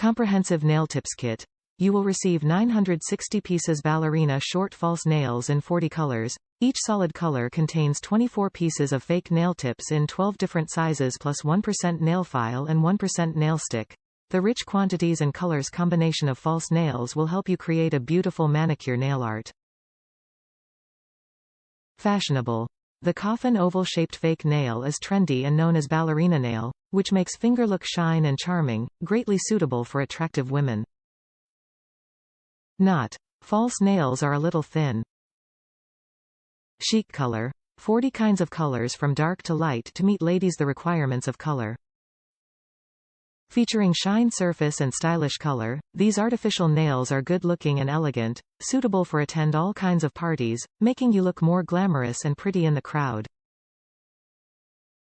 Comprehensive nail tips kit. You will receive 960 pieces ballerina short false nails in 40 colors. Each solid color contains 24 pieces of fake nail tips in 12 different sizes plus 1% nail file and 1% nail stick. The rich quantities and colors combination of false nails will help you create a beautiful manicure nail art. Fashionable. The coffin oval-shaped fake nail is trendy and known as ballerina nail, which makes finger look shine and charming, greatly suitable for attractive women. Not. False nails are a little thin. Chic Color. 40 kinds of colors from dark to light to meet ladies the requirements of color. Featuring shine surface and stylish color, these artificial nails are good-looking and elegant, suitable for attend all kinds of parties, making you look more glamorous and pretty in the crowd.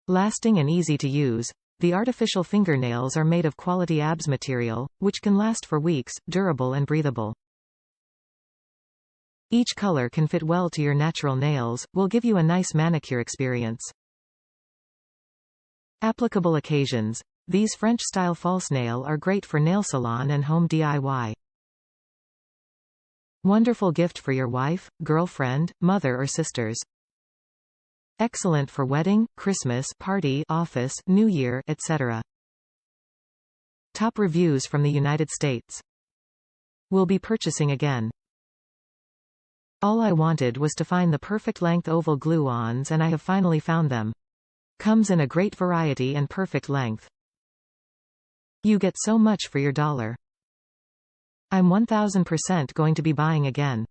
Lasting and easy to use. The artificial fingernails are made of quality ABS material, which can last for weeks, durable and breathable. Each color can fit well to your natural nails, will give you a nice manicure experience. Applicable occasions. These French-style false nail are great for nail salon and home DIY. Wonderful gift for your wife, girlfriend, mother or sisters. Excellent for wedding, Christmas party, office, New Year, etc. Top reviews from the United States. Will be purchasing again. All I wanted was to find the perfect length oval glue-ons and I have finally found them. Comes in a great variety and perfect length. You get so much for your dollar. I'm 1000% going to be buying again.